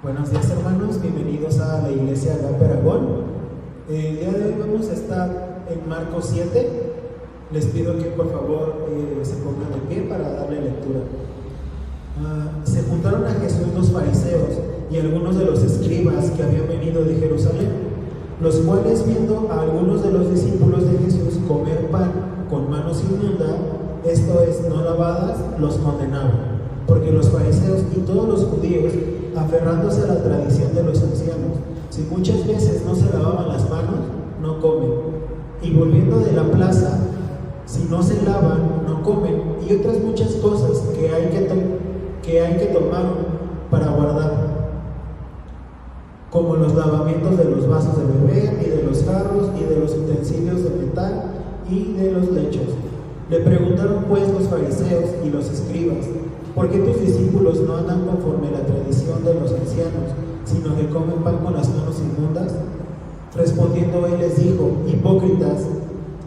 Buenos días, hermanos, bienvenidos a la iglesia Agape Aragón. El día de hoy vamos a estar en Marcos 7. Les pido que por favor se pongan de pie para darle lectura. Se juntaron a Jesús los fariseos y algunos de los escribas que habían venido de Jerusalén, los cuales, viendo a algunos de los discípulos de Jesús comer pan con manos inmundas, esto es, no lavadas, los condenaban. Porque los fariseos y todos los judíos, aferrándose a la tradición de los ancianos, si muchas veces no se lavaban las manos, no comen. Y volviendo de la plaza, si no se lavan, no comen. Y otras muchas cosas que hay que tomar para guardar, como los lavamientos de los vasos de beber, y de los jarros, y de los utensilios de metal, y de los lechos. Le preguntaron pues los fariseos y los escribas: ¿por qué tus discípulos no andan conforme a la tradición de los ancianos, sino que comen pan con las manos inmundas? Respondiendo él les dijo: hipócritas,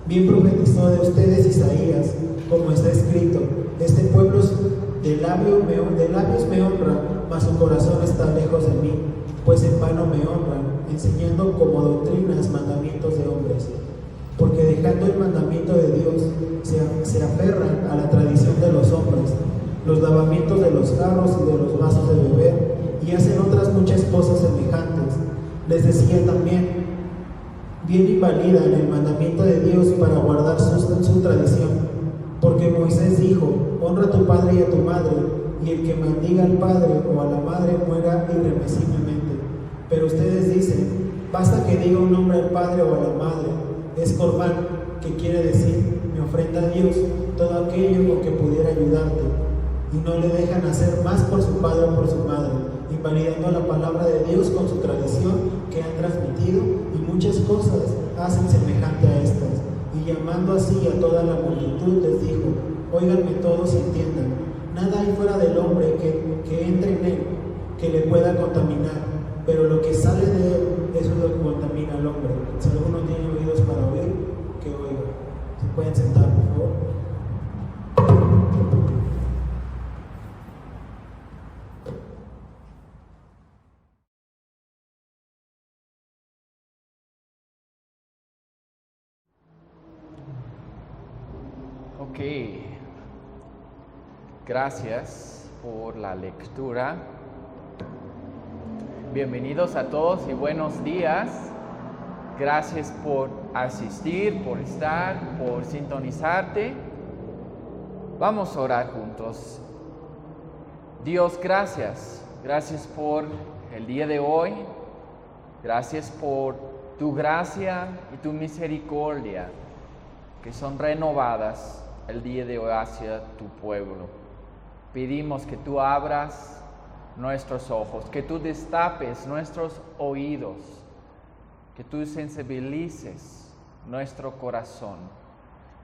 bien profetizó de ustedes Isaías, como está escrito: este pueblo de labios me honra, mas su corazón está lejos de mí, pues en vano me honran, enseñando como doctrinas mandamientos de hombres. Porque dejando el mandamiento de Dios, se aferran a la tradición de los hombres, los lavamientos de los jarros y de los vasos de beber, y hacen otras muchas cosas semejantes. Les decía también: bien invalidan el mandamiento de Dios para guardar su tradición. Porque Moisés dijo: honra a tu padre y a tu madre, y el que maldiga al padre o a la madre muera irremisiblemente. Pero ustedes dicen: basta que diga un hombre al padre o a la madre, es corbán, que quiere decir, me ofrenda a Dios todo aquello con que pudiera ayudarte. Y no le dejan hacer más por su padre o por su madre, invalidando la palabra de Dios con su tradición que han transmitido, y muchas cosas hacen semejante a estas. Y llamando así a toda la multitud les dijo: óiganme todos y entiendan, nada hay fuera del hombre que entre en él, que le pueda contaminar, pero lo que sale de él, eso es lo que contamina al hombre. Si alguno tiene oídos para oír, que oiga. ¿Se pueden sentar, por favor? Ok, gracias por la lectura. Bienvenidos a todos y buenos días. Gracias por asistir, por estar, por sintonizarte. Vamos a orar juntos. Dios, gracias. Gracias por el día de hoy. Gracias por tu gracia y tu misericordia, que son renovadas el día de hoy hacia tu pueblo. Pedimos que tú abras nuestros ojos, que tú destapes nuestros oídos, que tú sensibilices nuestro corazón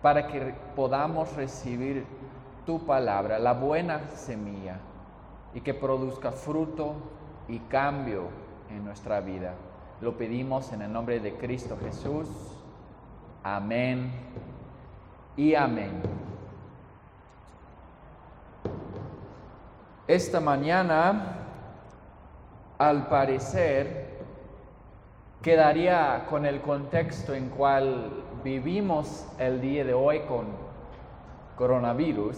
para que podamos recibir tu palabra, la buena semilla, y que produzca fruto y cambio en nuestra vida. Lo pedimos en el nombre de Cristo Jesús. Amén y amén. Esta mañana, al parecer, quedaría con el contexto en cual vivimos el día de hoy con coronavirus.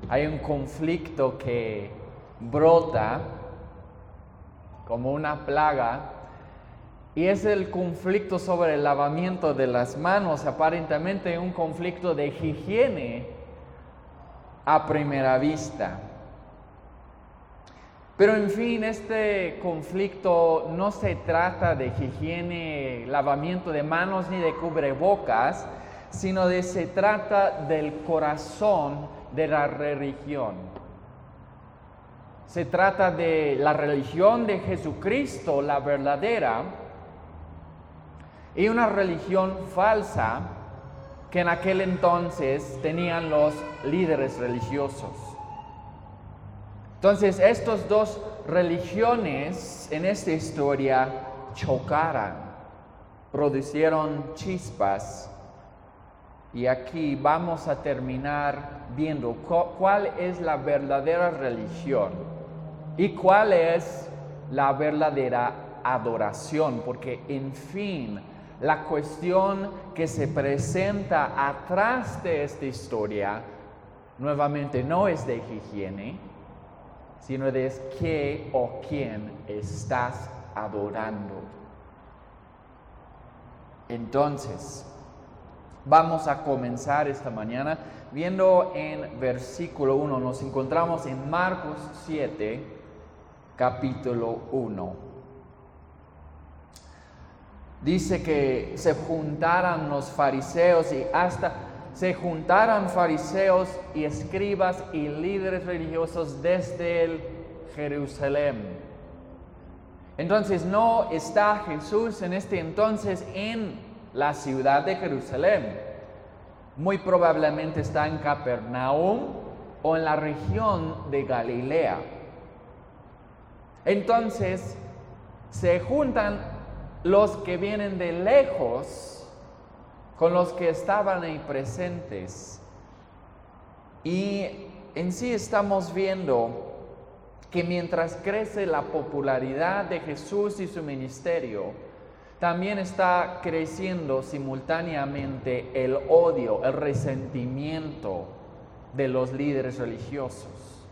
Hay un conflicto que brota como una plaga, y es el conflicto sobre el lavamiento de las manos, aparentemente un conflicto de higiene a primera vista. Pero en fin, este conflicto no se trata de higiene, lavamiento de manos ni de cubrebocas, sino se trata del corazón de la religión. Se trata de la religión de Jesucristo, la verdadera, y una religión falsa que en aquel entonces tenían los líderes religiosos. Entonces, estas dos religiones en esta historia chocaron, producieron chispas, y aquí vamos a terminar viendo cuál es la verdadera religión y cuál es la verdadera adoración, porque en fin, la cuestión que se presenta atrás de esta historia nuevamente no es de higiene, sino de qué o quién estás adorando. Entonces, vamos a comenzar esta mañana viendo en versículo 1. Nos encontramos en Marcos 7, capítulo 1. Dice que se juntaran los fariseos y hasta se juntaran fariseos y escribas y líderes religiosos desde Jerusalén. Entonces no está Jesús en este entonces en la ciudad de Jerusalén. Muy probablemente está en Capernaum o en la región de Galilea. Entonces se juntan los que vienen de lejos con los que estaban ahí presentes. Y en sí estamos viendo que mientras crece la popularidad de Jesús y su ministerio, también está creciendo simultáneamente el odio, el resentimiento de los líderes religiosos.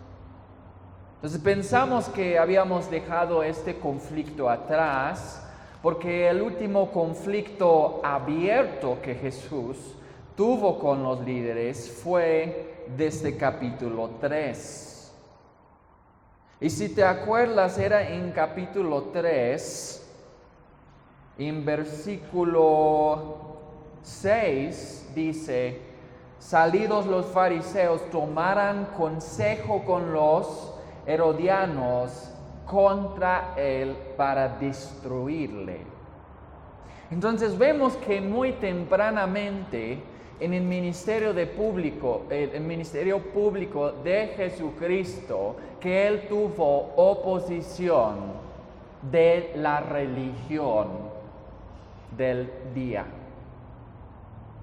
Entonces pensamos que habíamos dejado este conflicto atrás, porque el último conflicto abierto que Jesús tuvo con los líderes fue desde capítulo 3. Y si te acuerdas, era en capítulo 3, en versículo 6, dice: salidos los fariseos, tomaran consejo con los herodianos contra él para destruirle. Entonces vemos que muy tempranamente en el ministerio público de Jesucristo, que él tuvo oposición de la religión del día.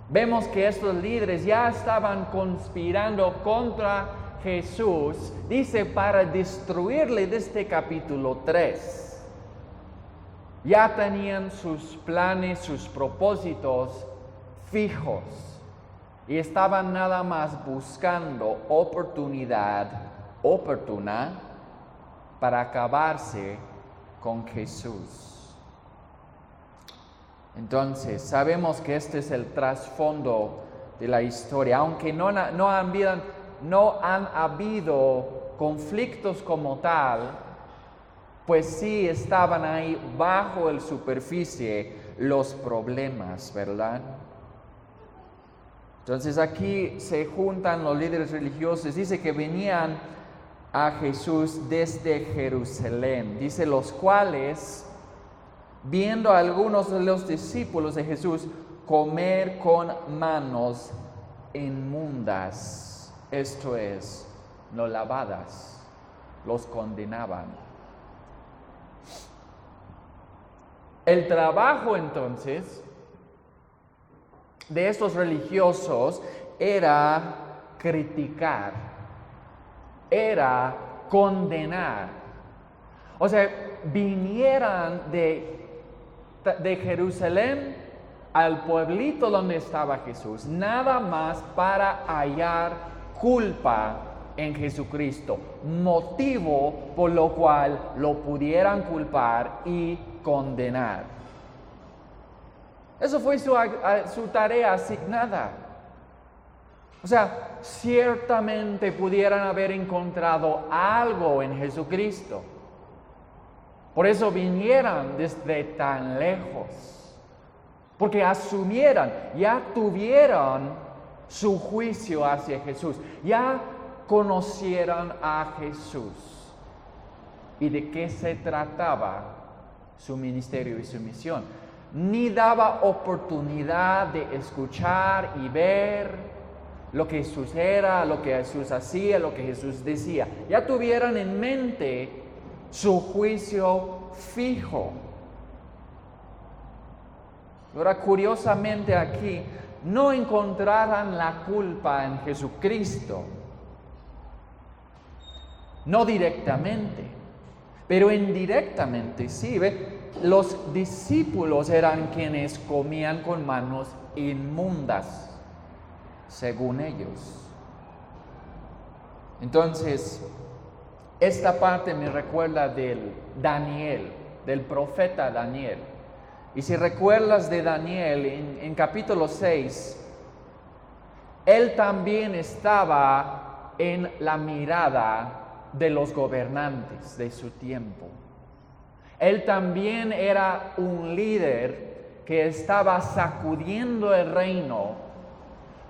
Vemos que estos líderes ya estaban conspirando contra Jesús, dice, para destruirle desde capítulo 3. Ya tenían sus planes, sus propósitos fijos y estaban nada más buscando oportunidad oportuna para acabarse con Jesús. Entonces, sabemos que este es el trasfondo de la historia, aunque no han habido conflictos como tal, pues sí estaban ahí bajo la superficie los problemas, ¿verdad? Entonces aquí se juntan los líderes religiosos, dice que venían a Jesús desde Jerusalén, dice, los cuales, viendo a algunos de los discípulos de Jesús comer con manos inmundas, esto es, no lavadas, los condenaban. El trabajo entonces de estos religiosos era criticar, era condenar. O sea, vinieran de Jerusalén al pueblito donde estaba Jesús, nada más para hallar culpa en Jesucristo, motivo por lo cual lo pudieran culpar y condenar. Eso fue su tarea asignada. O sea, ciertamente pudieran haber encontrado algo en Jesucristo. Por eso vinieran desde tan lejos. Porque asumieran, ya tuvieron su juicio hacia Jesús. Ya conocieron a Jesús. ¿Y de qué se trataba su ministerio y su misión? Ni daba oportunidad de escuchar y ver lo que Jesús era, lo que Jesús hacía, lo que Jesús decía. Ya tuvieran en mente su juicio fijo. Ahora, curiosamente aquí, no encontraran la culpa en Jesucristo. No directamente, Pero indirectamente, sí, ¿ve? Los discípulos eran quienes comían con manos inmundas, según ellos. Entonces, esta parte me recuerda del Daniel, del profeta Daniel. Y si recuerdas de Daniel, en capítulo 6, él también estaba en la mirada de los gobernantes de su tiempo. Él también era un líder que estaba sacudiendo el reino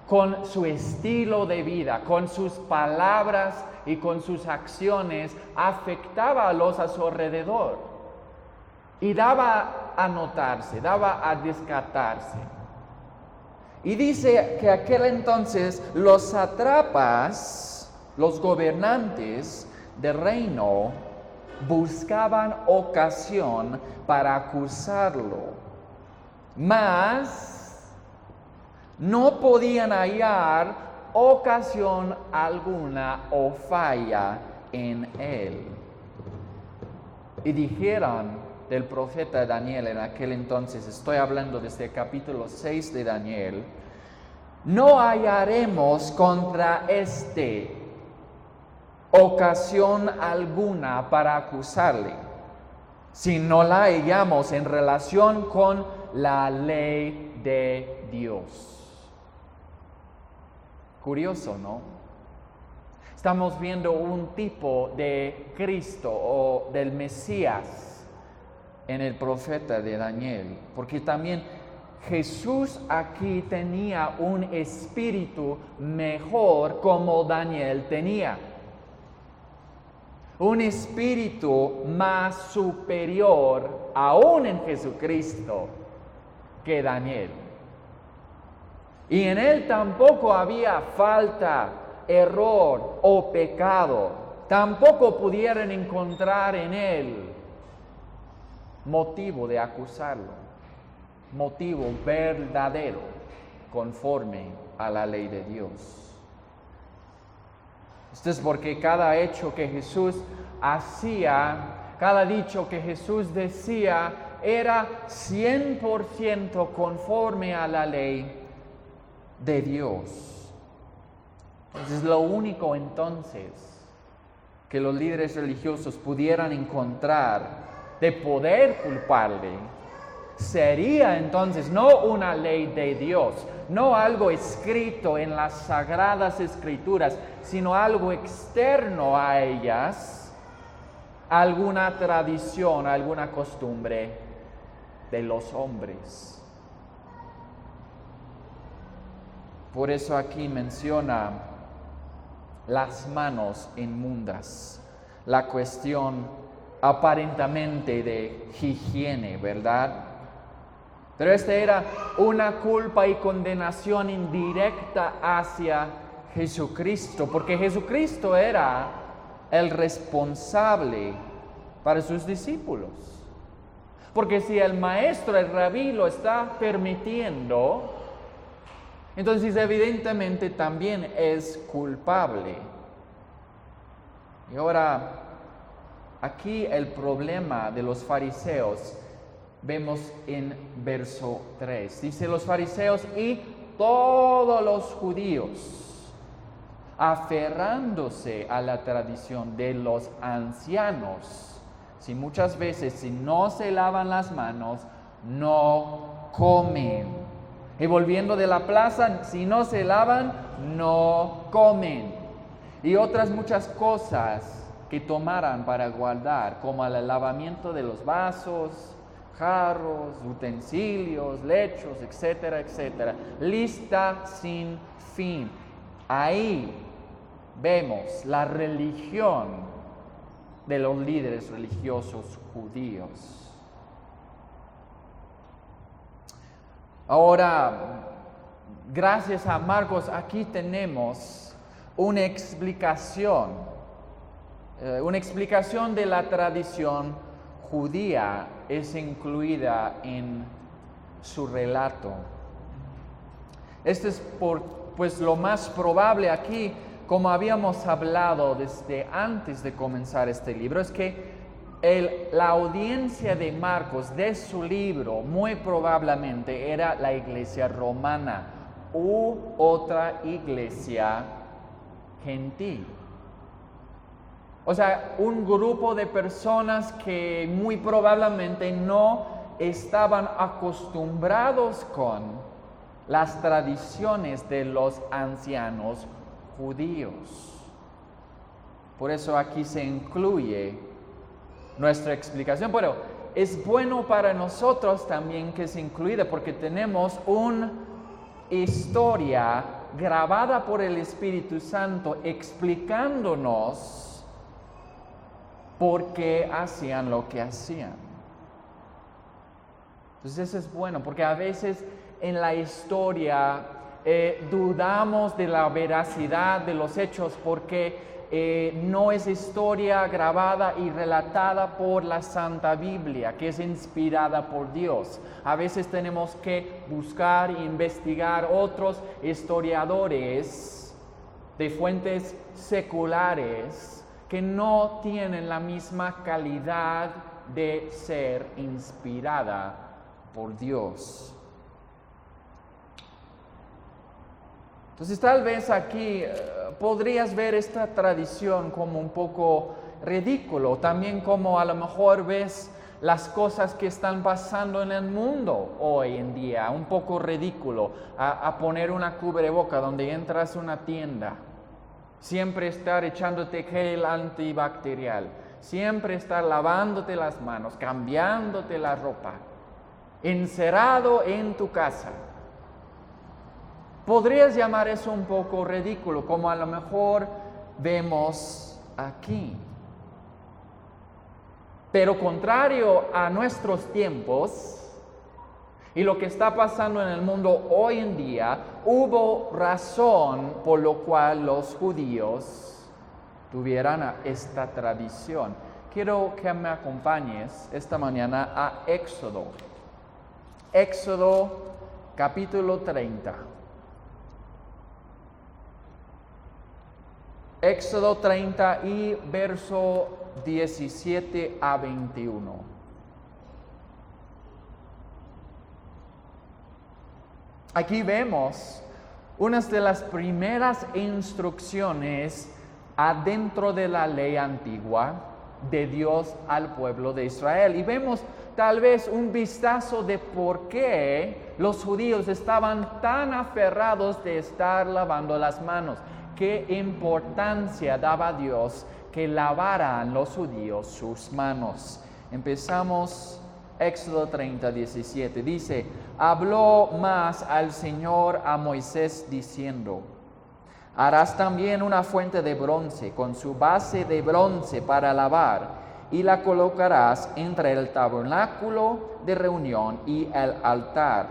con su estilo de vida, con sus palabras y con sus acciones, afectaba a los a su alrededor y daba a notarse, daba a descartarse. Y dice que aquel entonces los sátrapas, los gobernantes del reino, buscaban ocasión para acusarlo, mas no podían hallar ocasión alguna o falla en él. Y dijeron del profeta Daniel en aquel entonces, estoy hablando desde el capítulo 6 de Daniel, no hallaremos contra ocasión alguna para acusarle, si no la hallamos en relación con la ley de Dios. Curioso, ¿no? Estamos viendo un tipo de Cristo o del Mesías en el profeta de Daniel, porque también Jesús aquí tenía un espíritu mejor como Daniel tenía. Un espíritu más superior aún en Jesucristo que Daniel. Y en él tampoco había falta, error o pecado. Tampoco pudieron encontrar en él motivo de acusarlo, motivo verdadero conforme a la ley de Dios. Esto es porque cada hecho que Jesús hacía, cada dicho que Jesús decía, era 100% conforme a la ley de Dios. Entonces, lo único entonces que los líderes religiosos pudieran encontrar de poder culparle sería entonces no una ley de Dios, no algo escrito en las sagradas escrituras, sino algo externo a ellas, alguna tradición, alguna costumbre de los hombres. Por eso aquí menciona las manos inmundas, la cuestión aparentemente de higiene, ¿verdad? Pero esta era una culpa y condenación indirecta hacia Jesucristo, porque Jesucristo era el responsable para sus discípulos. Porque si el maestro, el rabí, lo está permitiendo, entonces evidentemente también es culpable. Y ahora, aquí el problema de los fariseos vemos en verso 3. Dice: los fariseos y todos los judíos, aferrándose a la tradición de los ancianos, si muchas veces si no se lavan las manos, no comen. Y volviendo de la plaza, si no se lavan, no comen. Y otras muchas cosas que tomaran para guardar, como el lavamiento de los vasos, jarros, utensilios, lechos, etcétera, etcétera. Lista sin fin. Ahí vemos la religión de los líderes religiosos judíos. Ahora, gracias a Marcos, aquí tenemos una explicación de la tradición judía es incluida en su relato. Este es pues lo más probable aquí, como habíamos hablado desde antes de comenzar este libro, es que la audiencia de Marcos, de su libro, muy probablemente era la iglesia romana u otra iglesia gentil. O sea, un grupo de personas que muy probablemente no estaban acostumbrados con las tradiciones de los ancianos judíos. Por eso aquí se incluye nuestra explicación, pero es bueno para nosotros también que se incluya porque tenemos una historia grabada por el Espíritu Santo explicándonos por qué hacían lo que hacían. Entonces eso es bueno, porque a veces en la historia dudamos de la veracidad de los hechos porque no es historia grabada y relatada por la Santa Biblia, que es inspirada por Dios. A veces tenemos que buscar e investigar otros historiadores de fuentes seculares que no tienen la misma calidad de ser inspirada por Dios. Entonces tal vez aquí podrías ver esta tradición como un poco ridículo, también como a lo mejor ves las cosas que están pasando en el mundo hoy en día, un poco ridículo, a poner una cubreboca donde entras a una tienda, siempre estar echándote gel antibacterial, siempre estar lavándote las manos, cambiándote la ropa, encerrado en tu casa. Podrías llamar eso un poco ridículo, como a lo mejor vemos aquí. Pero contrario a nuestros tiempos y lo que está pasando en el mundo hoy en día, hubo razón por lo cual los judíos tuvieran esta tradición. Quiero que me acompañes esta mañana a Éxodo. Éxodo capítulo 30. Éxodo 30 y verso 17 a 21. Aquí vemos unas de las primeras instrucciones adentro de la ley antigua de Dios al pueblo de Israel. Y vemos tal vez un vistazo de por qué los judíos estaban tan aferrados de estar lavando las manos. Qué importancia daba Dios que lavaran los judíos sus manos. Empezamos Éxodo 30, 17. Dice, habló más al Señor a Moisés diciendo, harás también una fuente de bronce con su base de bronce para lavar y la colocarás entre el tabernáculo de reunión y el altar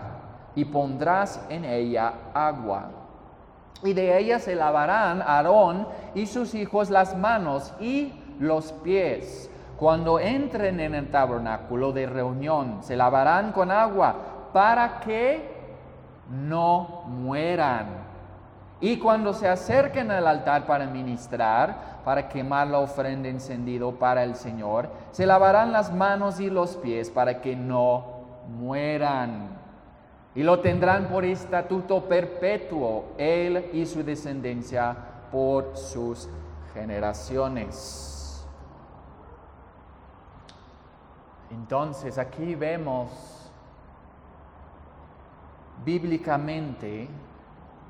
y pondrás en ella agua. Y de ella se lavarán Aarón y sus hijos las manos y los pies. Cuando entren en el tabernáculo de reunión, se lavarán con agua para que no mueran. Y cuando se acerquen al altar para ministrar, para quemar la ofrenda encendido para el Señor, se lavarán las manos y los pies para que no mueran. Y lo tendrán por estatuto perpetuo, él y su descendencia por sus generaciones. Entonces aquí vemos bíblicamente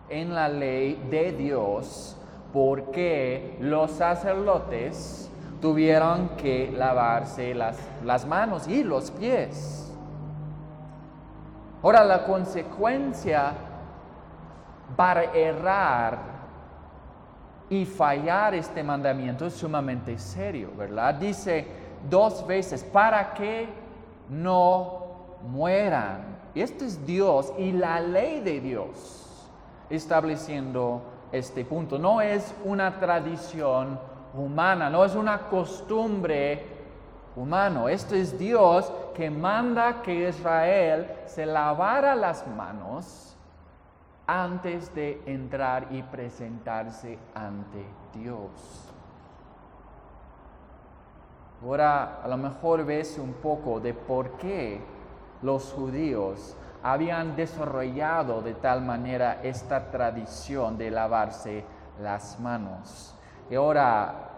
en la ley de Dios por qué los sacerdotes tuvieron que lavarse las manos y los pies. Ahora, la consecuencia para errar y fallar este mandamiento es sumamente serio, ¿verdad? Dice 2 veces, para que no mueran. Y este es Dios y la ley de Dios estableciendo este punto. No es una tradición humana, no es una costumbre humano. Esto es Dios que manda que Israel se lavara las manos antes de entrar y presentarse ante Dios. Ahora a lo mejor ves un poco de por qué los judíos habían desarrollado de tal manera esta tradición de lavarse las manos. Y ahora,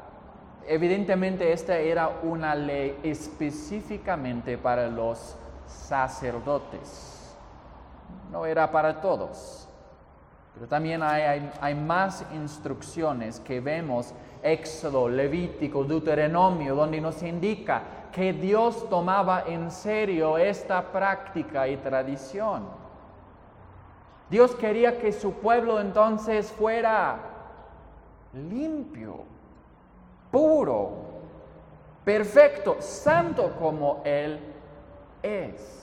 evidentemente esta era una ley específicamente para los sacerdotes. No era para todos. Pero también hay más instrucciones que vemos, Éxodo, Levítico, Deuteronomio, donde nos indica que Dios tomaba en serio esta práctica y tradición. Dios quería que su pueblo entonces fuera limpio, puro, perfecto, santo como Él es.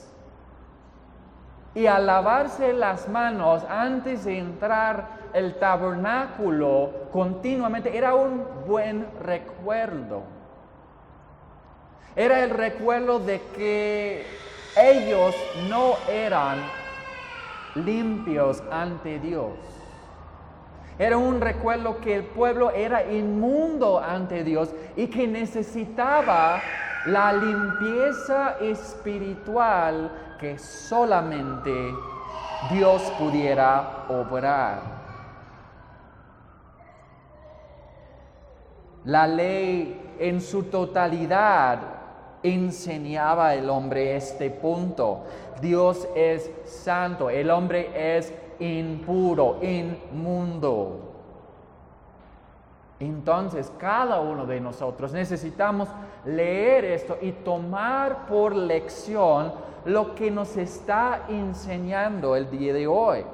Y al lavarse las manos antes de entrar al tabernáculo continuamente era un buen recuerdo. Era el recuerdo de que ellos no eran limpios ante Dios. Era un recuerdo que el pueblo era inmundo ante Dios y que necesitaba la limpieza espiritual que solamente Dios pudiera obrar. La ley en su totalidad enseñaba al hombre este punto. Dios es santo, el hombre es impuro, inmundo. Entonces, cada uno de nosotros necesitamos leer esto y tomar por lección lo que nos está enseñando el día de hoy.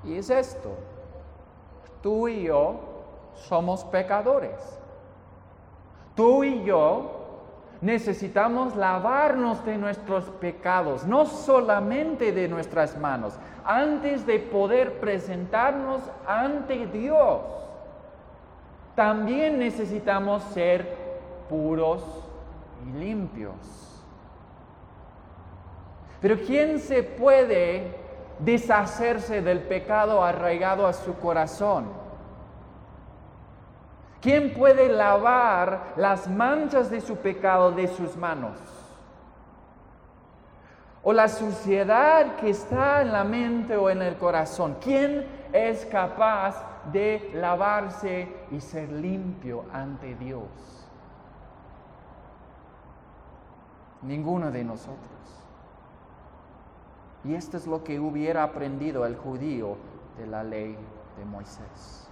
Y es esto: tú y yo somos pecadores. Tú y yo necesitamos lavarnos de nuestros pecados, no solamente de nuestras manos, antes de poder presentarnos ante Dios. También necesitamos ser puros y limpios. Pero ¿quién se puede deshacerse del pecado arraigado a su corazón? ¿Quién puede lavar las manchas de su pecado de sus manos? O la suciedad que está en la mente o en el corazón. ¿Quién es capaz de lavarse y ser limpio ante Dios? Ninguno de nosotros. Y esto es lo que hubiera aprendido el judío de la ley de Moisés.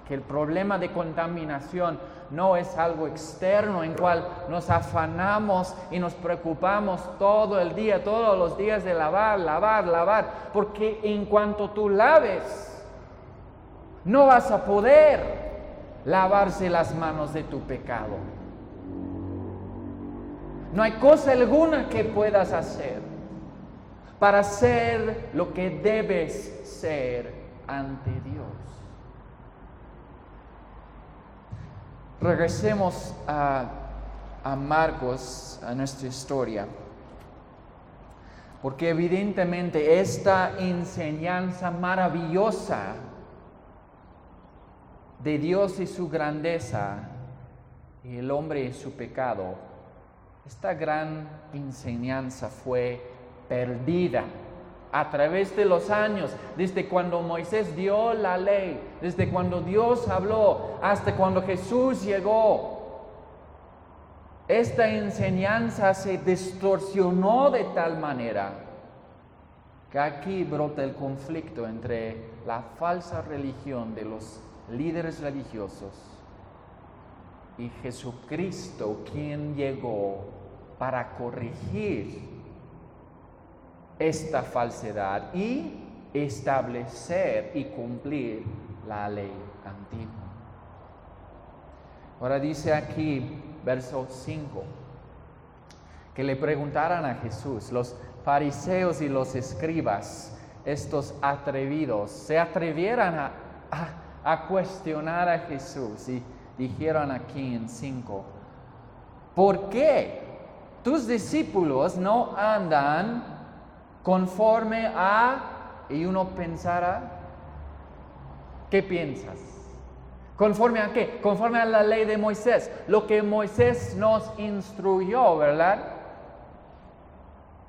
Que el problema de contaminación no es algo externo en cual nos afanamos y nos preocupamos todo el día, todos los días de lavar, porque en cuanto tú laves, no vas a poder lavarse las manos de tu pecado. No hay cosa alguna que puedas hacer para ser lo que debes ser ante Dios. Regresemos a Marcos, a nuestra historia, porque evidentemente esta enseñanza maravillosa de Dios y su grandeza y el hombre y su pecado, esta gran enseñanza fue perdida a través de los años, desde cuando Moisés dio la ley, desde cuando Dios habló, hasta cuando Jesús llegó. Esta enseñanza se distorsionó de tal manera que aquí brota el conflicto entre la falsa religión de los líderes religiosos y Jesucristo, quien llegó para corregir esta falsedad y establecer y cumplir la ley antigua. Ahora dice aquí, verso 5, que le preguntaran a Jesús, los fariseos y los escribas, estos atrevidos, se atrevieran a cuestionar a Jesús y dijeron aquí en 5, ¿por qué tus discípulos no andan conforme a? Y uno pensará, ¿qué piensas? ¿Conforme a qué? Conforme a la ley de Moisés. Lo que Moisés nos instruyó, ¿verdad?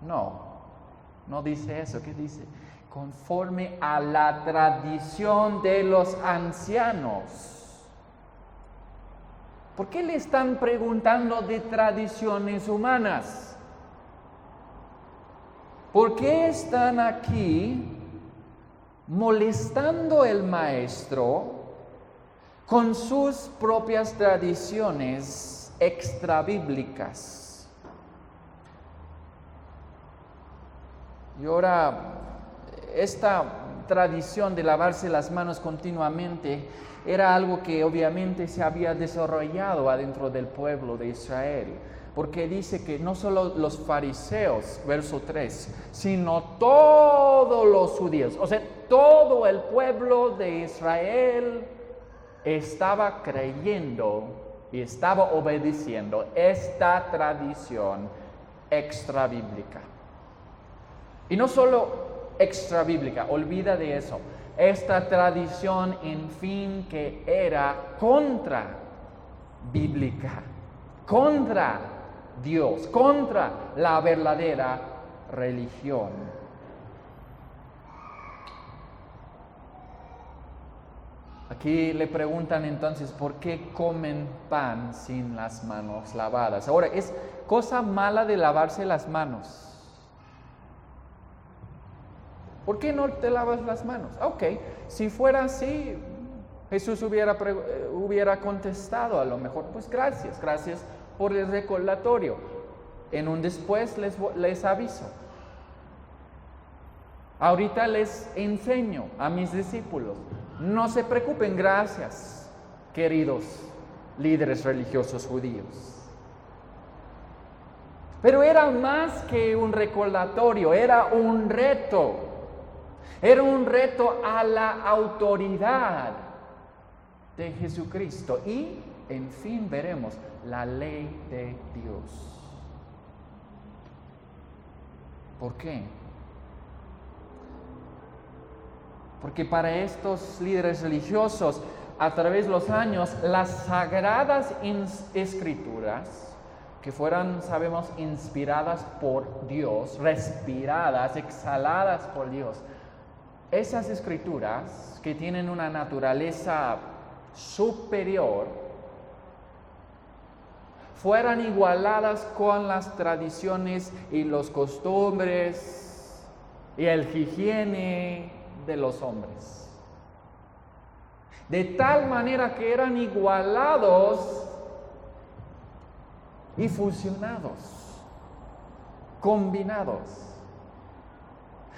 No dice eso. ¿Qué dice? Conforme a la tradición de los ancianos. ¿Por qué le están preguntando de tradiciones humanas? ¿Por qué están aquí molestando al maestro con sus propias tradiciones extrabíblicas? Y ahora, esta tradición de lavarse las manos continuamente era algo que obviamente se había desarrollado adentro del pueblo de Israel. Porque dice que no solo los fariseos, verso 3, sino todos los judíos, o sea, todo el pueblo de Israel estaba creyendo y estaba obedeciendo esta tradición extrabíblica. Y no solo extrabíblica, olvida de eso. Esta tradición, en fin, que era contra bíblica, contra Dios, contra la verdadera religión. Aquí le preguntan entonces, ¿por qué comen pan sin las manos lavadas? Ahora, ¿es cosa mala de lavarse las manos? ¿Por qué no te lavas las manos? Ok, si fuera así, Jesús hubiera contestado a lo mejor, pues gracias por el recordatorio. En un después les aviso. Ahorita les enseño a mis discípulos. No se preocupen, gracias, queridos líderes religiosos judíos. Pero era más que un recordatorio, era un reto. Era un reto a la autoridad de Jesucristo. Y, en fin, veremos la ley de Dios. ¿Por qué? Porque para estos líderes religiosos, a través de los años, las sagradas escrituras, que fueran, sabemos, inspiradas por Dios, respiradas, exhaladas por Dios, esas escrituras que tienen una naturaleza superior, fueran igualadas con las tradiciones y los costumbres y el higiene de los hombres. De tal manera que eran igualados y fusionados, combinados.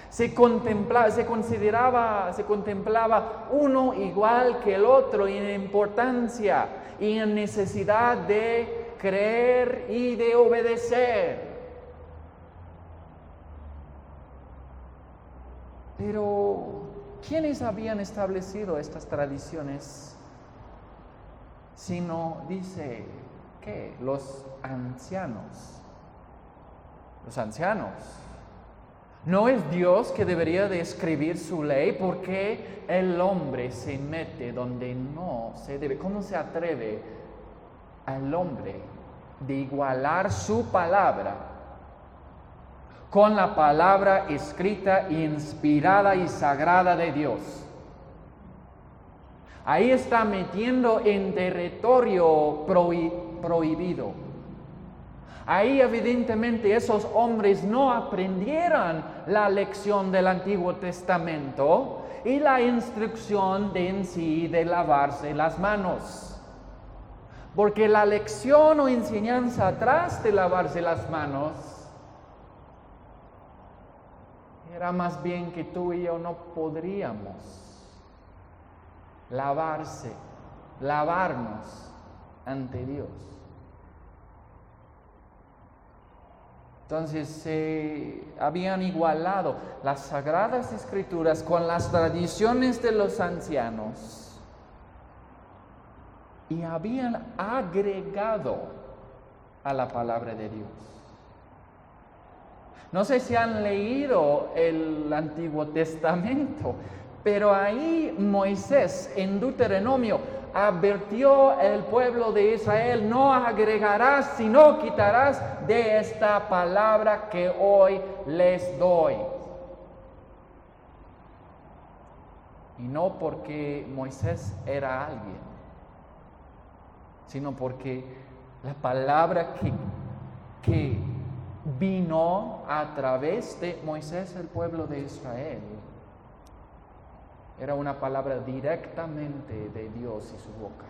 Se contemplaba uno igual que el otro en importancia y en necesidad de creer y de obedecer. Pero, ¿quiénes habían establecido estas tradiciones? Sino, dice, ¿qué? Los ancianos. Los ancianos. ¿No es Dios que debería de escribir su ley? ¿Por qué el hombre se mete donde no se debe? ¿Cómo se atreve al hombre de igualar su palabra con la palabra escrita, inspirada y sagrada de Dios? Ahí está metiendo en territorio prohibido. Ahí evidentemente esos hombres no aprendieron la lección del Antiguo Testamento y la instrucción en sí de lavarse las manos. Porque la lección o enseñanza atrás de lavarse las manos era más bien que tú y yo no podríamos lavarnos ante Dios. Entonces se habían igualado las sagradas escrituras con las tradiciones de los ancianos y habían agregado a la palabra de Dios. No sé si han leído el Antiguo Testamento, Pero ahí Moisés en Deuteronomio advirtió al pueblo de Israel: no agregarás, sino quitarás de esta palabra que hoy les doy. Y no porque Moisés era alguien, sino porque la palabra que vino a través de Moisés al pueblo de Israel era una palabra directamente de Dios y su boca.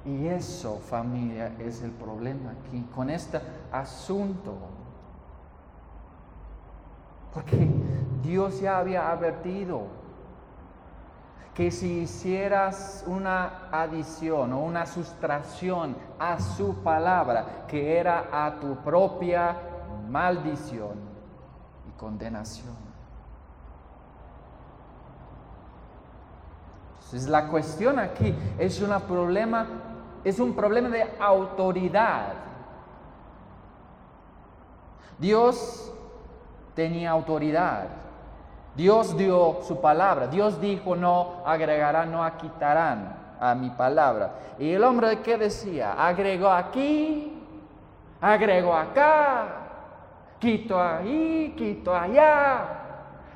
Y eso, familia, es el problema aquí con este asunto. Porque Dios ya había advertido que si hicieras una adición o una sustracción a su palabra, que era a tu propia maldición y condenación. Entonces la cuestión aquí es un problema de autoridad. Dios tenía autoridad. Dios dio su palabra. Dios dijo: no agregarán, no quitarán a mi palabra. Y el hombre, ¿qué decía? Agregó aquí, agregó acá, quito ahí, quito allá.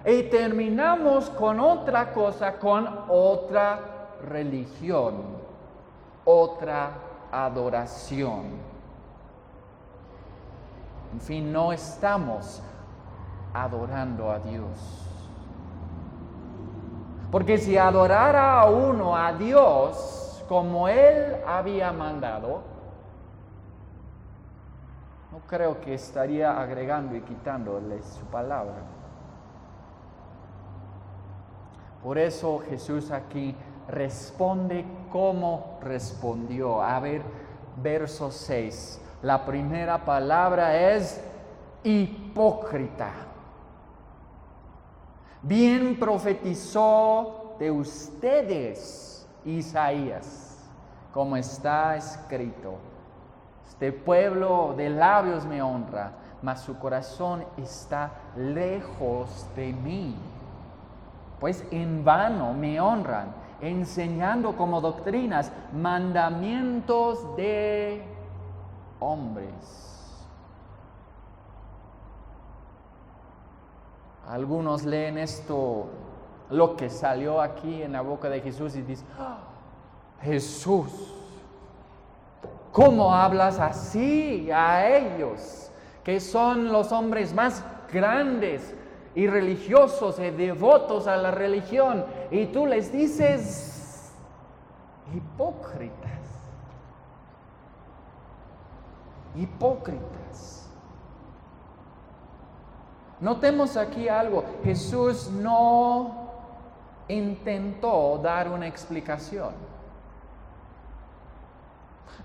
Y terminamos con otra cosa, con otra religión, otra adoración. En fin, no estamos adorando a Dios. Porque si adorara a uno a Dios como Él había mandado, no creo que estaría agregando y quitándole su palabra. Por eso Jesús aquí responde como respondió. A ver, verso 6. La primera palabra es hipócrita. Bien profetizó de ustedes Isaías, como está escrito: este pueblo de labios me honra, mas su corazón está lejos de mí. Pues en vano me honran, enseñando como doctrinas mandamientos de hombres. Algunos leen esto, lo que salió aquí en la boca de Jesús, y dicen: Jesús, ¿cómo hablas así a ellos, que son los hombres más grandes y religiosos y devotos a la religión? Y tú les dices hipócritas. Hipócritas. Notemos aquí algo. Jesús no intentó dar una explicación.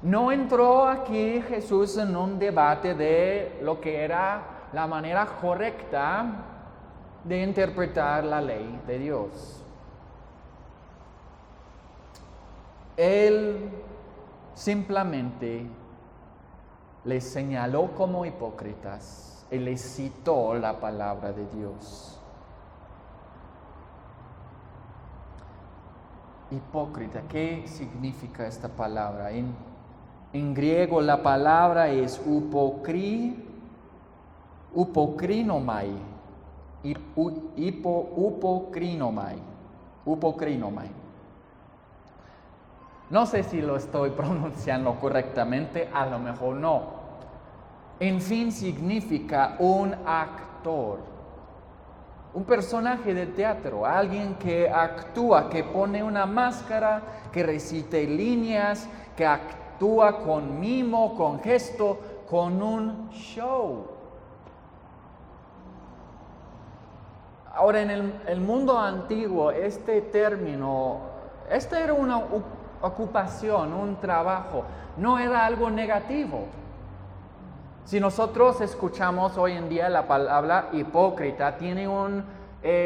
No entró aquí Jesús en un debate de lo que era la manera correcta de interpretar la ley de Dios. Él simplemente les señaló como hipócritas y les citó la palabra de Dios. Hipócrita, ¿qué significa esta palabra? En griego la palabra es upokrinomai. Upokrinomai. No sé si lo estoy pronunciando correctamente, a lo mejor no. En fin, significa un actor, un personaje de teatro, alguien que actúa, que pone una máscara, que recite líneas, que actúa con mimo, con gesto, con un show. Ahora, en el mundo antiguo, este término, era una ocupación, un trabajo, no era algo negativo. Si nosotros escuchamos hoy en día la palabra hipócrita, tiene un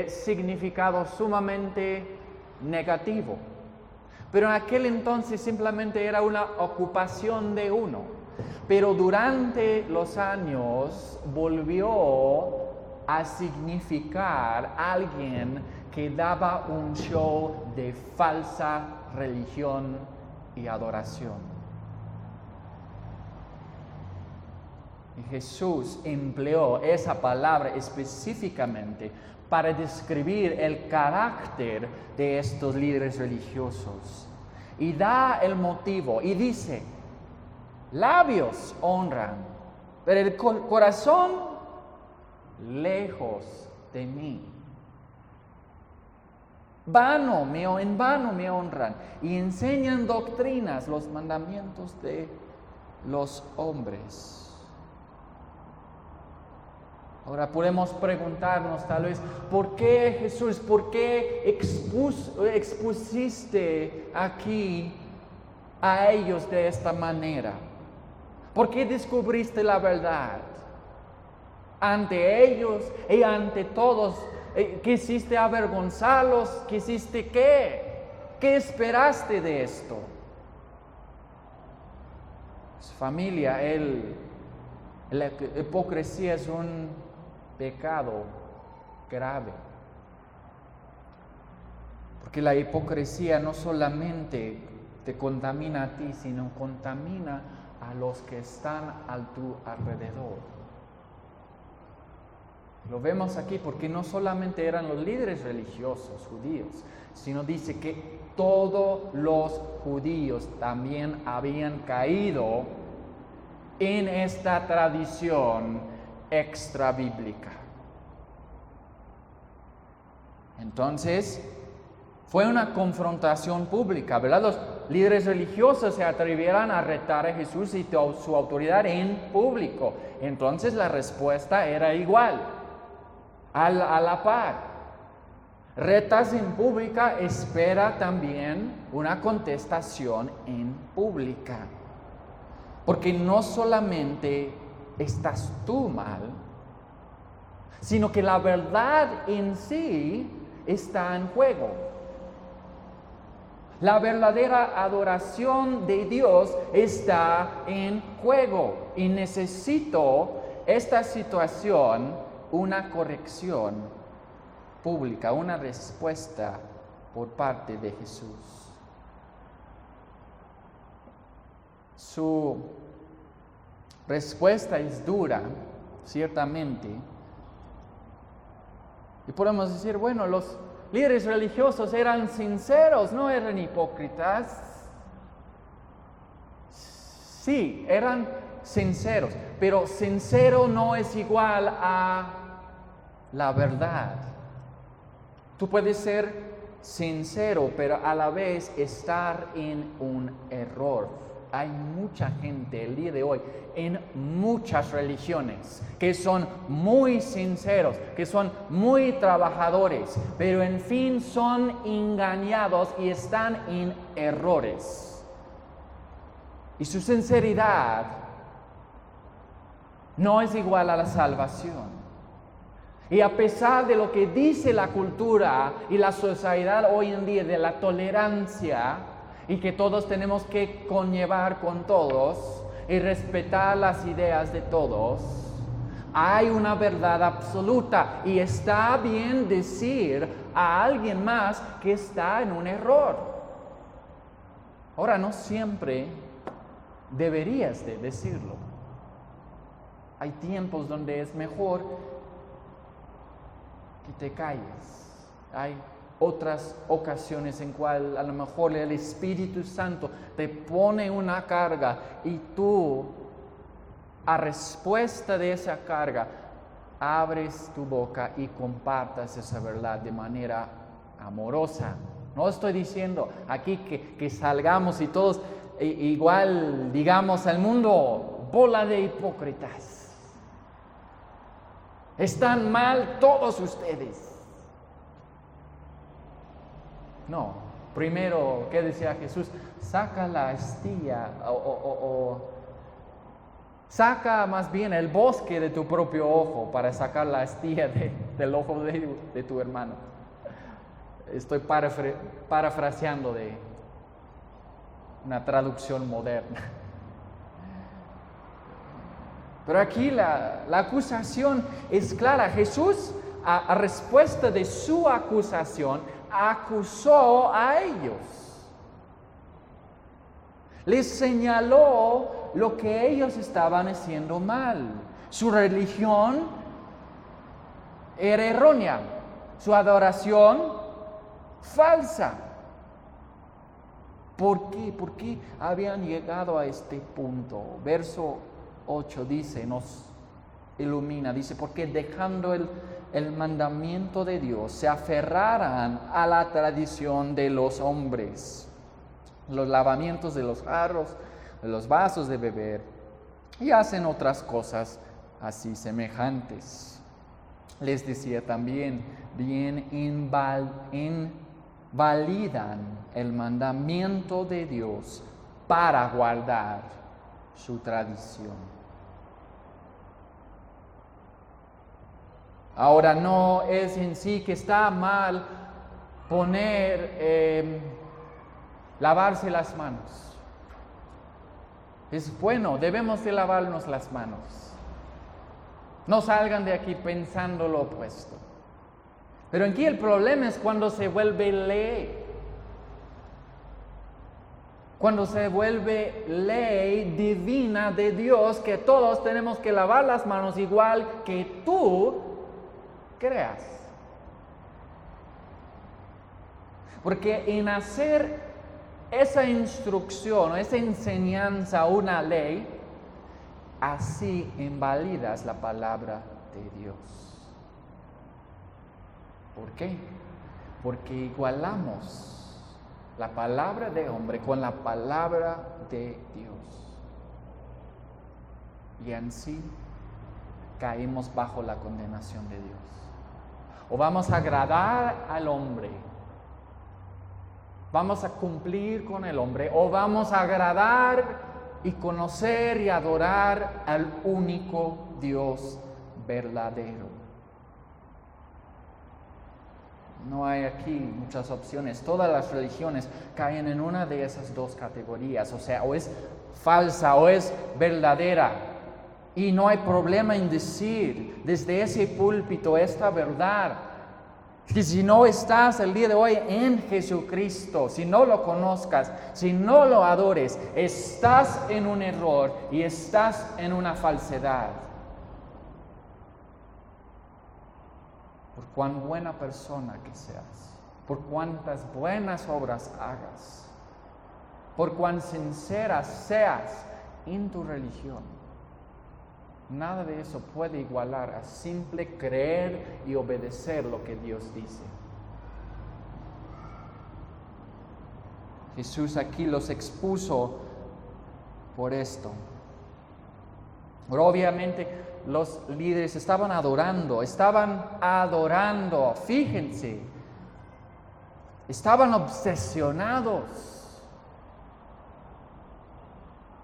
significado sumamente negativo. Pero en aquel entonces simplemente era una ocupación de uno. Pero durante los años volvió a significar alguien que daba un show de falsa religión y adoración. Y Jesús empleó esa palabra específicamente para describir el carácter de estos líderes religiosos. Y da el motivo y dice, labios honran, pero el corazón lejos de mí. En vano me honran y enseñan doctrinas, los mandamientos de los hombres. Ahora podemos preguntarnos tal vez, ¿por qué Jesús, por qué expusiste aquí a ellos de esta manera? ¿Por qué descubriste la verdad? Ante ellos y ante todos, ¿quisiste avergonzarlos? ¿Quisiste qué? ¿Qué esperaste de esto? Su familia, la hipocresía es un pecado grave. Porque la hipocresía no solamente te contamina a ti, sino contamina a los que están a tu alrededor. Lo vemos aquí porque no solamente eran los líderes religiosos judíos, sino dice que todos los judíos también habían caído en esta tradición extrabíblica. Entonces, fue una confrontación pública, ¿verdad? Los líderes religiosos se atrevieron a retar a Jesús y su autoridad en público. Entonces, la respuesta era igual, a la par. Retas en pública, espera también una contestación en pública. Porque no solamente estás tú mal, sino que la verdad en sí está en juego. La verdadera adoración de Dios está en juego y necesito esta situación una corrección pública, una respuesta por parte de Jesús. Su respuesta es dura, ciertamente. Y podemos decir, bueno, los líderes religiosos eran sinceros, no eran hipócritas. Sí, eran sinceros, pero sincero no es igual a la verdad. Tú puedes ser sincero, pero a la vez estar en un error. Hay mucha gente el día de hoy en muchas religiones que son muy sinceros, que son muy trabajadores, pero en fin son engañados y están en errores. Y su sinceridad no es igual a la salvación. Y a pesar de lo que dice la cultura y la sociedad hoy en día de la tolerancia, y que todos tenemos que conllevar con todos y respetar las ideas de todos, hay una verdad absoluta y está bien decir a alguien más que está en un error. Ahora, no siempre deberías de decirlo. Hay tiempos donde es mejor que te calles. Hay otras ocasiones en cual a lo mejor el Espíritu Santo te pone una carga y tú, a respuesta de esa carga, abres tu boca y compartas esa verdad de manera amorosa. No estoy diciendo aquí que salgamos y todos igual digamos al mundo, bola de hipócritas. Están mal todos ustedes. No, primero, ¿qué decía Jesús? Saca la astilla saca más bien el bosque de tu propio ojo para sacar la astilla del ojo de tu hermano. Estoy parafraseando de una traducción moderna. Pero aquí la acusación es clara. Jesús, a respuesta de su acusación, acusó a ellos. Les señaló lo que ellos estaban haciendo mal. Su religión era errónea, su adoración falsa. ¿Por qué? ¿Por qué habían llegado a este punto? Verso 8 dice, nos ilumina, dice, porque dejando el mandamiento de Dios, se aferraran a la tradición de los hombres, los lavamientos de los jarros, de los vasos de beber, y hacen otras cosas así semejantes. Les decía también, bien invalidan el mandamiento de Dios para guardar su tradición. Ahora, no es en sí que está mal lavarse las manos. Es bueno, debemos de lavarnos las manos. No salgan de aquí pensando lo opuesto. Pero aquí el problema es cuando se vuelve ley. Cuando se vuelve ley divina de Dios, que todos tenemos que lavar las manos igual que tú creas. Porque en hacer esa instrucción o esa enseñanza una ley, así invalidas la palabra de Dios. ¿Por qué? Porque igualamos la palabra de hombre con la palabra de Dios. Y en sí caímos bajo la condenación de Dios. O vamos a agradar al hombre, vamos a cumplir con el hombre, o vamos a agradar y conocer y adorar al único Dios verdadero. No hay aquí muchas opciones. Todas las religiones caen en una de esas dos categorías. O sea, o es falsa o es verdadera. Y no hay problema en decir desde ese púlpito esta verdad. Que si no estás el día de hoy en Jesucristo, si no lo conozcas, si no lo adores, estás en un error y estás en una falsedad. Por cuán buena persona que seas, por cuántas buenas obras hagas, por cuán sincera seas en tu religión, nada de eso puede igualar a simple creer y obedecer lo que Dios dice. Jesús aquí los expuso por esto. Pero obviamente los líderes estaban adorando, fíjense, estaban obsesionados.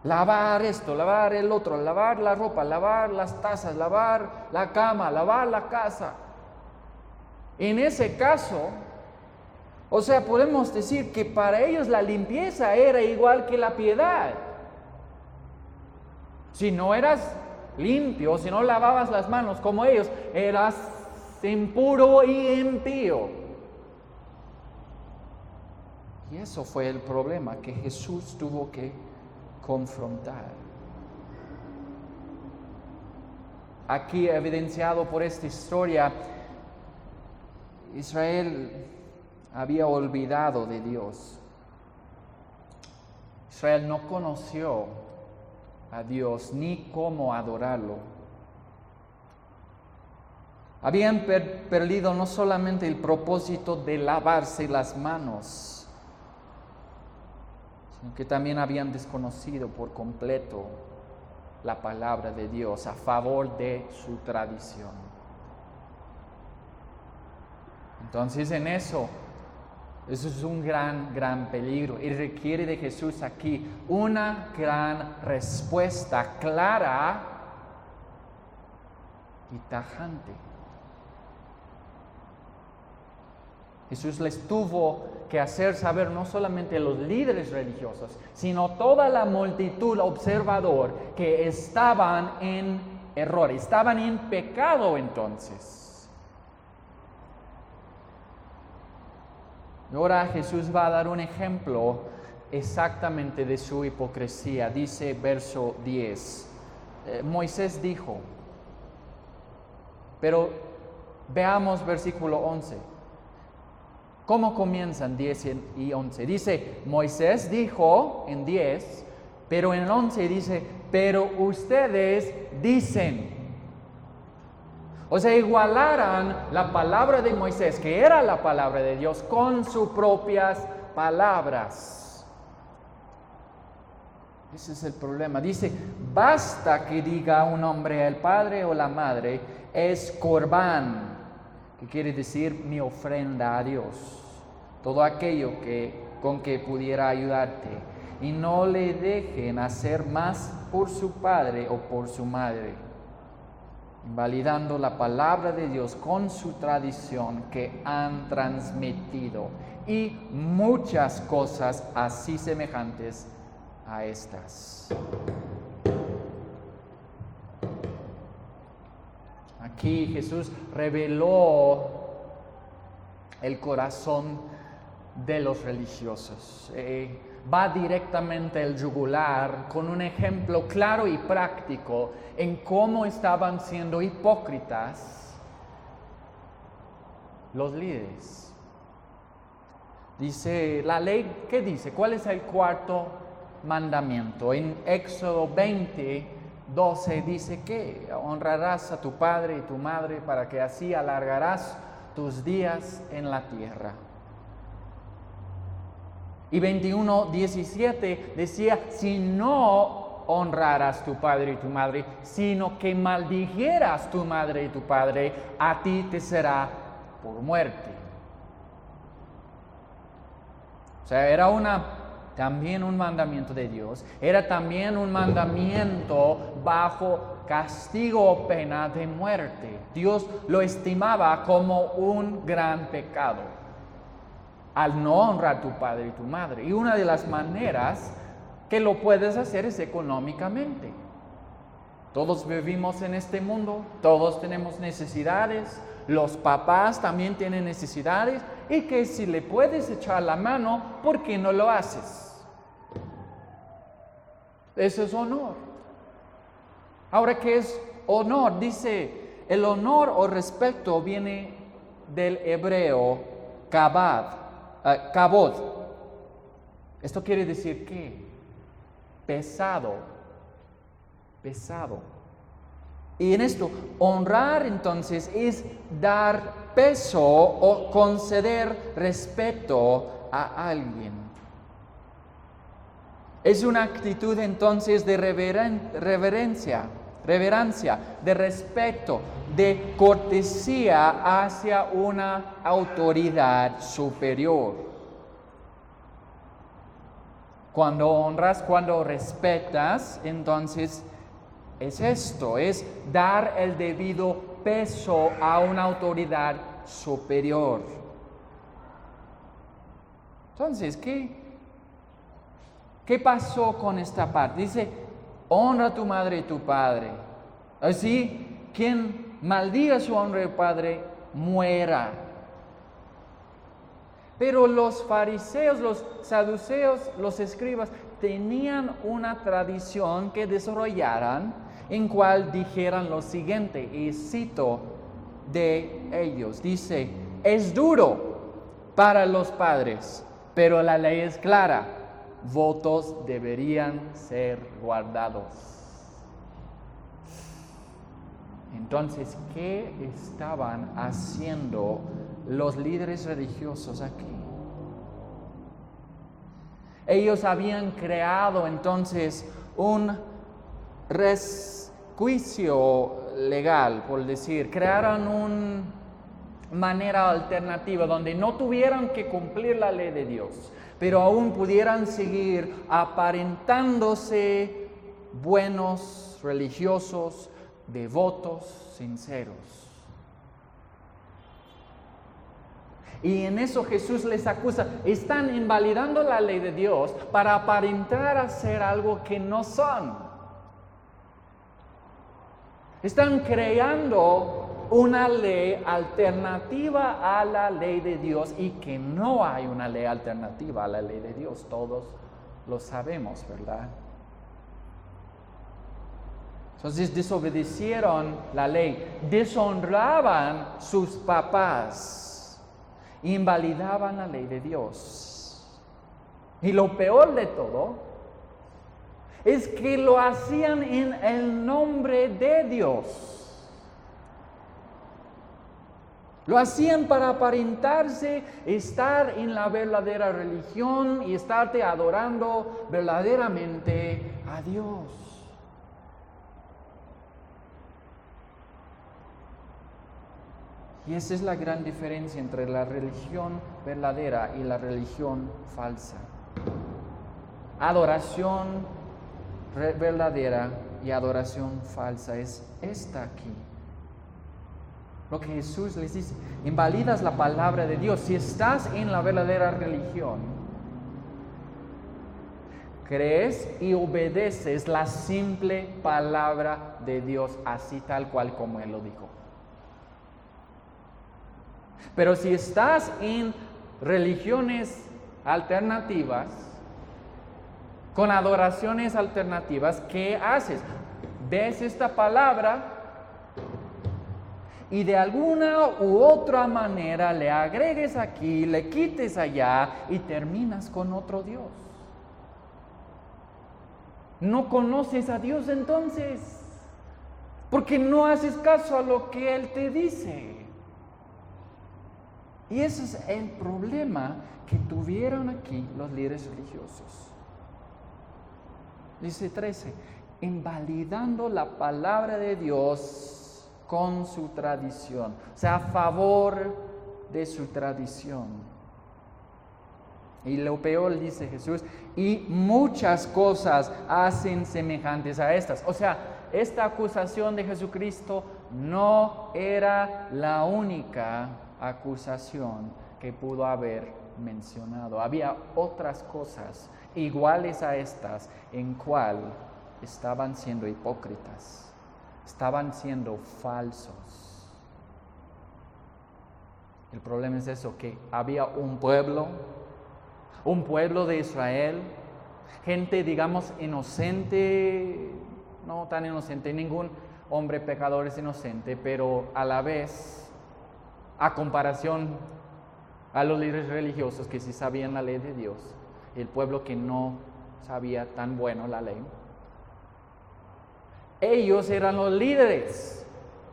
Lavar esto, lavar el otro, lavar la ropa, lavar las tazas, lavar la cama, lavar la casa. En ese caso, o sea, podemos decir que para ellos la limpieza era igual que la piedad. Si no eras limpio, si no lavabas las manos como ellos, eras impuro y impío. Y eso fue el problema que Jesús tuvo que confrontar. Aquí evidenciado por esta historia, Israel había olvidado de Dios. Israel no conoció a Dios ni cómo adorarlo. Habían perdido no solamente el propósito de lavarse las manos, sino que también habían desconocido por completo la palabra de Dios a favor de su tradición. Entonces eso es un gran peligro y requiere de Jesús aquí una gran respuesta clara y tajante. Jesús les tuvo que hacer saber no solamente a los líderes religiosos, sino toda la multitud observador que estaban en error, estaban en pecado entonces. Y ahora Jesús va a dar un ejemplo exactamente de su hipocresía. Dice verso 10, Moisés dijo, pero veamos versículo 11. ¿Cómo comienzan 10 y 11? Dice, Moisés dijo en 10, pero en 11 dice, pero ustedes dicen. O sea, igualaran la palabra de Moisés, que era la palabra de Dios, con sus propias palabras. Ese es el problema. Dice, basta que diga un hombre el padre o la madre, es corbán, que quiere decir mi ofrenda a Dios. Todo aquello con que pudiera ayudarte. Y no le dejen hacer más por su padre o por su madre, invalidando la palabra de Dios con su tradición que han transmitido. Y muchas cosas así semejantes a estas. Aquí Jesús reveló el corazón de los religiosos. Va directamente al yugular con un ejemplo claro y práctico en cómo estaban siendo hipócritas los líderes. Dice la ley, ¿qué dice? ¿Cuál es el cuarto mandamiento? En Éxodo 20:12 dice que honrarás a tu padre y tu madre para que así alargarás tus días en la tierra. Y 21:17 decía, si no honraras tu padre y tu madre, sino que maldijeras tu madre y tu padre, a ti te será por muerte. O sea, era también un mandamiento de Dios, era también un mandamiento bajo castigo o pena de muerte. Dios lo estimaba como un gran pecado al no honrar a tu padre y tu madre. Y una de las maneras que lo puedes hacer es económicamente. Todos vivimos en este mundo, todos tenemos necesidades, los papás también tienen necesidades, y que si le puedes echar la mano, ¿por qué no lo haces? Eso es honor. Ahora, ¿qué es honor? Dice, el honor o respeto viene del hebreo kabod. Esto quiere decir ¿qué? Pesado. Y en esto, honrar entonces es dar peso o conceder respeto a alguien. Es una actitud entonces de reverencia, de respeto, de cortesía hacia una autoridad superior. Cuando honras, cuando respetas, entonces es esto, es dar el debido peso a una autoridad superior. Entonces, ¿qué pasó con esta parte? Dice, honra a tu madre y tu padre. Así, quien maldiga su honra y padre, muera. Pero los fariseos, los saduceos, los escribas, tenían una tradición que desarrollaran en cual dijeran lo siguiente, y cito de ellos, dice, es duro para los padres, pero la ley es clara, votos deberían ser guardados. Entonces, ¿qué estaban haciendo los líderes religiosos aquí? Ellos habían creado entonces un resquicio legal, por decir, crearon una manera alternativa donde no tuvieran que cumplir la ley de Dios, pero aún pudieran seguir aparentándose buenos, religiosos, devotos, sinceros. Y en eso Jesús les acusa. Están invalidando la ley de Dios para aparentar hacer algo que no son. Están creando una ley alternativa a la ley de Dios y que no hay una ley alternativa a la ley de Dios. Todos lo sabemos, ¿verdad? Entonces desobedecieron la ley, deshonraban sus papás, invalidaban la ley de Dios. Y lo peor de todo es que lo hacían en el nombre de Dios. Lo hacían para aparentarse estar en la verdadera religión y estarte adorando verdaderamente a Dios. Y esa es la gran diferencia entre la religión verdadera y la religión falsa. Adoración verdadera y adoración falsa es esta aquí. Lo que Jesús les dice, invalidas la palabra de Dios. Si estás en la verdadera religión, crees y obedeces la simple palabra de Dios, así tal cual como Él lo dijo. Pero si estás en religiones alternativas, con adoraciones alternativas, ¿qué haces? Ves esta palabra y de alguna u otra manera le agregues aquí, le quites allá y terminas con otro Dios. No conoces a Dios entonces, porque no haces caso a lo que Él te dice. Y ese es el problema que tuvieron aquí los líderes religiosos. Dice 13, invalidando la palabra de Dios con su tradición, o sea, a favor de su tradición. Y lo peor, dice Jesús, y muchas cosas hacen semejantes a estas. O sea, esta acusación de Jesucristo no era la única acusación que pudo haber mencionado. Había otras cosas iguales a estas en cual estaban siendo hipócritas, estaban siendo falsos. El problema es eso, que había un pueblo de Israel, gente digamos inocente, no tan inocente, ningún hombre pecador es inocente, pero a la vez, a comparación a los líderes religiosos que sí sabían la ley de Dios, el pueblo que no sabía tan bueno la ley, ellos eran los líderes.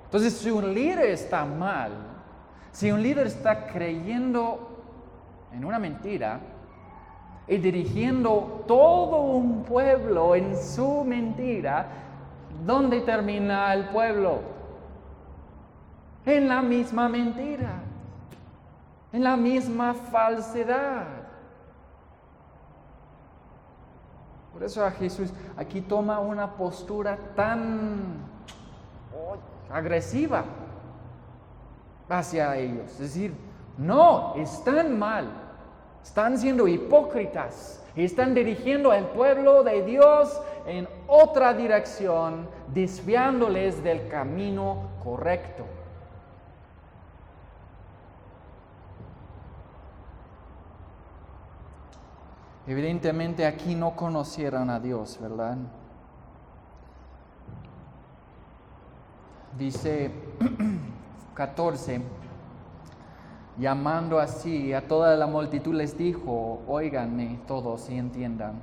Entonces, si un líder está mal, si un líder está creyendo en una mentira y dirigiendo todo un pueblo en su mentira, ¿dónde termina el pueblo? En la misma mentira, en la misma falsedad. Por eso a Jesús aquí toma una postura tan agresiva hacia ellos. Es decir, no, están mal, están siendo hipócritas y están dirigiendo al pueblo de Dios en otra dirección, desviándoles del camino correcto. Evidentemente aquí no conocieron a Dios, ¿verdad? Dice 14, llamando así a toda la multitud les dijo, óiganme todos y entiendan.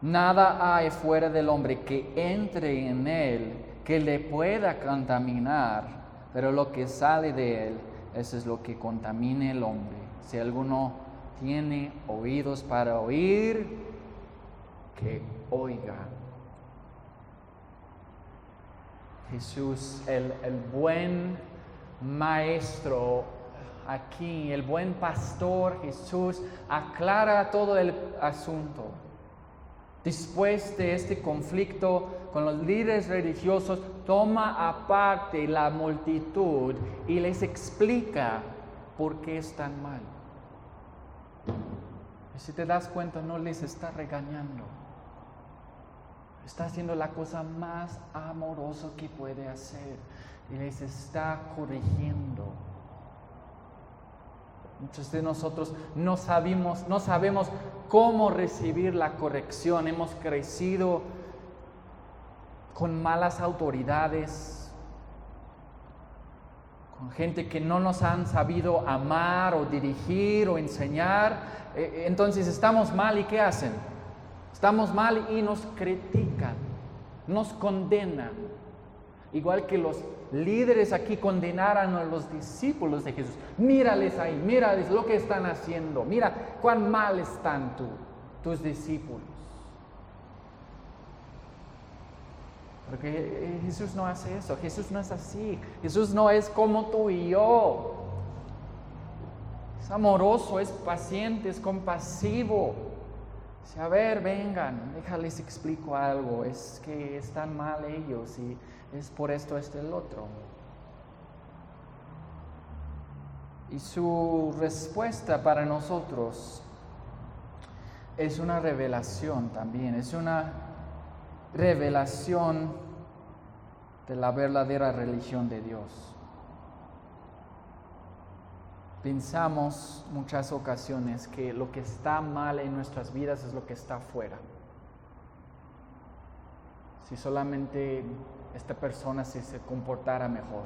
Nada hay fuera del hombre que entre en él, que le pueda contaminar, pero lo que sale de él, eso es lo que contamina el hombre. Si alguno tiene oídos para oír, que oiga. Jesús, el buen maestro aquí, el buen pastor Jesús, aclara todo el asunto. Después de este conflicto con los líderes religiosos, toma aparte la multitud y les explica ¿por qué están mal? Y si te das cuenta, no les está regañando. Está haciendo la cosa más amorosa que puede hacer y les está corrigiendo. Muchos de nosotros no sabemos cómo recibir la corrección. Hemos crecido con malas autoridades, con gente que no nos han sabido amar o dirigir o enseñar. Entonces estamos mal, ¿y qué hacen? Estamos mal y nos critican, nos condenan. Igual que los líderes aquí condenaron a los discípulos de Jesús. Mírales ahí, mírales lo que están haciendo. Mira cuán mal están tus discípulos. Porque Jesús no hace eso. Jesús no es así. Jesús no es como tú y yo. Es amoroso, es paciente, es compasivo. Dice, a ver, vengan, déjales explico algo. Es que están mal ellos y es por esto, el otro. Y su respuesta para nosotros es una revelación también. Es una revelación de la verdadera religión de Dios. Pensamos muchas ocasiones que lo que está mal en nuestras vidas es lo que está afuera. Si solamente esta persona se comportara mejor,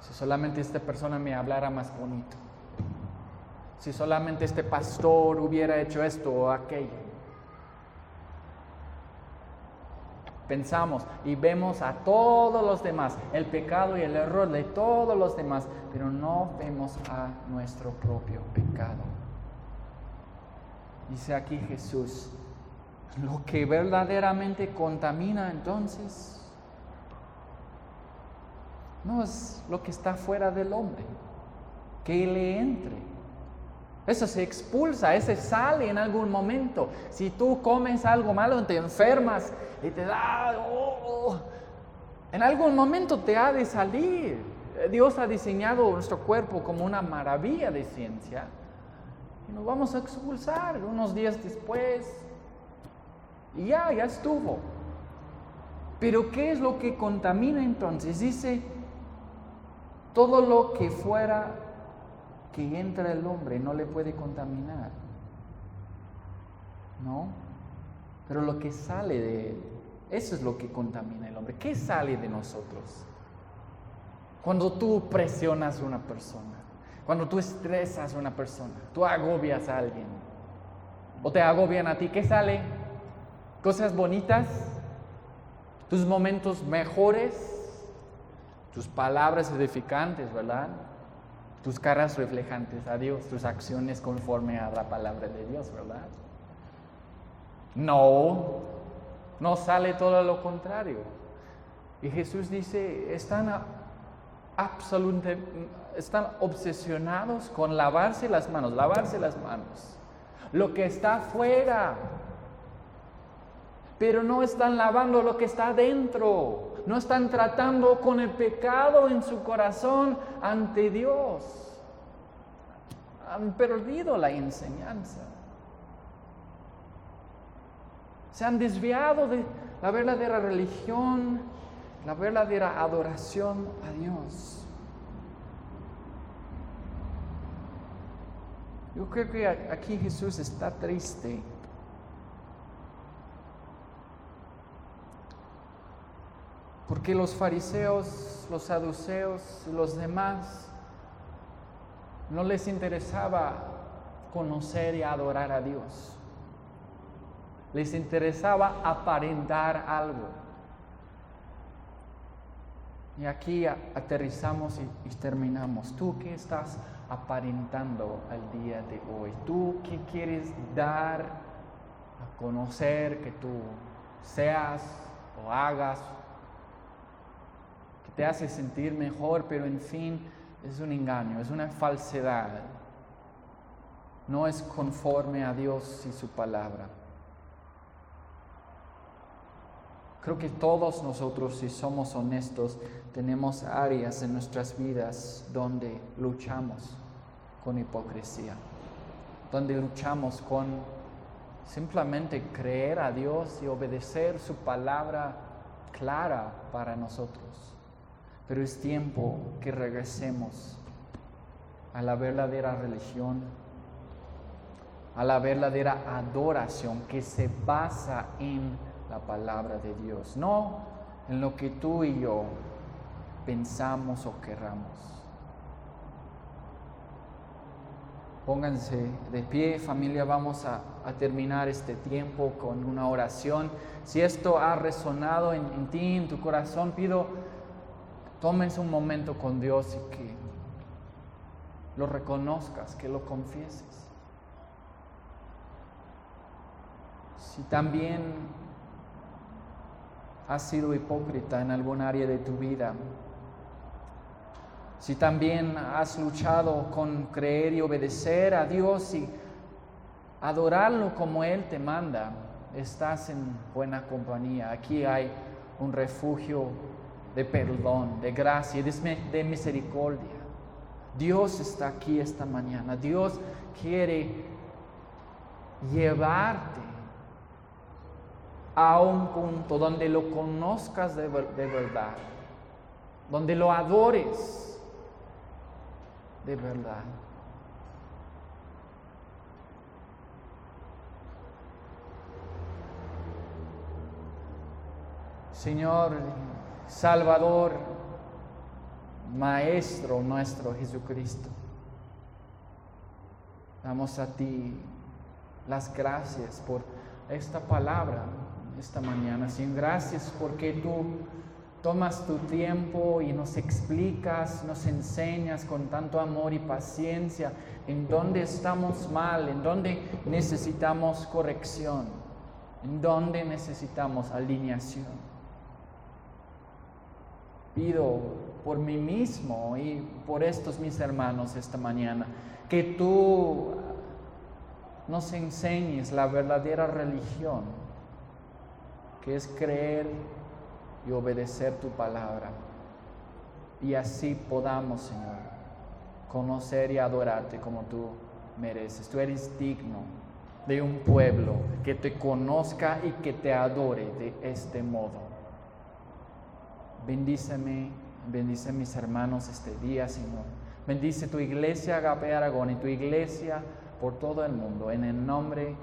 si solamente esta persona me hablara más bonito, si solamente este pastor hubiera hecho esto o aquello. Pensamos y vemos a todos los demás, el pecado y el error de todos los demás, pero no vemos a nuestro propio pecado. Dice aquí Jesús, lo que verdaderamente contamina entonces no es lo que está fuera del hombre, que le entre. Eso se expulsa, ese sale en algún momento. Si tú comes algo malo, te enfermas y te da... en algún momento te ha de salir. Dios ha diseñado nuestro cuerpo como una maravilla de ciencia. Y nos vamos a expulsar unos días después. Y ya estuvo. Pero ¿qué es lo que contamina entonces? Dice, todo lo que fuera... que entra el hombre no le puede contaminar, ¿no? Pero lo que sale de él, eso es lo que contamina el hombre. ¿Qué sale de nosotros? Cuando tú presionas a una persona, cuando tú estresas a una persona, tú agobias a alguien, o te agobian a ti, ¿qué sale? Cosas bonitas, tus momentos mejores, tus palabras edificantes, ¿verdad? Tus caras reflejantes a Dios, tus acciones conforme a la palabra de Dios, ¿verdad? No sale todo lo contrario. Y Jesús dice, están obsesionados con lavarse las manos. Lo que está afuera. Pero no están lavando lo que está adentro. No están tratando con el pecado en su corazón ante Dios. Han perdido la enseñanza. Se han desviado de la verdadera religión, la verdadera adoración a Dios. Yo creo que aquí Jesús está triste. Porque los fariseos, los saduceos, los demás, no les interesaba conocer y adorar a Dios. Les interesaba aparentar algo. Y aquí aterrizamos y terminamos. ¿Tú qué estás aparentando al día de hoy? ¿Tú qué quieres dar a conocer que tú seas o hagas? Te hace sentir mejor, pero en fin, es un engaño, es una falsedad. No es conforme a Dios y su palabra. Creo que todos nosotros, si somos honestos, tenemos áreas en nuestras vidas donde luchamos con hipocresía, donde luchamos con simplemente creer a Dios y obedecer su palabra clara para nosotros. Pero es tiempo que regresemos a la verdadera religión, a la verdadera adoración que se basa en la palabra de Dios, no en lo que tú y yo pensamos o querramos. Pónganse de pie, familia, vamos a terminar este tiempo con una oración. Si esto ha resonado en ti, en tu corazón, pido, tómense un momento con Dios y que lo reconozcas, que lo confieses. Si también has sido hipócrita en algún área de tu vida, si también has luchado con creer y obedecer a Dios y adorarlo como Él te manda, estás en buena compañía. Aquí hay un refugio de perdón, de gracia, de misericordia. Dios está aquí esta mañana. Dios quiere llevarte a un punto donde lo conozcas de verdad, donde lo adores de verdad. Señor, Salvador, Maestro nuestro Jesucristo, damos a ti las gracias por esta palabra esta mañana. Señor, gracias porque tú tomas tu tiempo y nos explicas, nos enseñas con tanto amor y paciencia en dónde estamos mal, en dónde necesitamos corrección, en dónde necesitamos alineación. Pido por mí mismo y por estos mis hermanos esta mañana, que tú nos enseñes la verdadera religión, que es creer y obedecer tu palabra. Y así podamos, Señor, conocer y adorarte como tú mereces. Tú eres digno de un pueblo que te conozca y que te adore de este modo. Bendíceme, bendice a mis hermanos este día, Señor. Bendice tu iglesia Agape Aragón y tu iglesia por todo el mundo. En el nombre,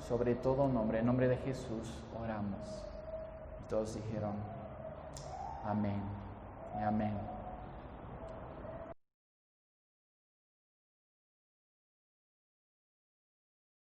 sobre todo nombre, en nombre de Jesús oramos. Y todos dijeron amén y amén.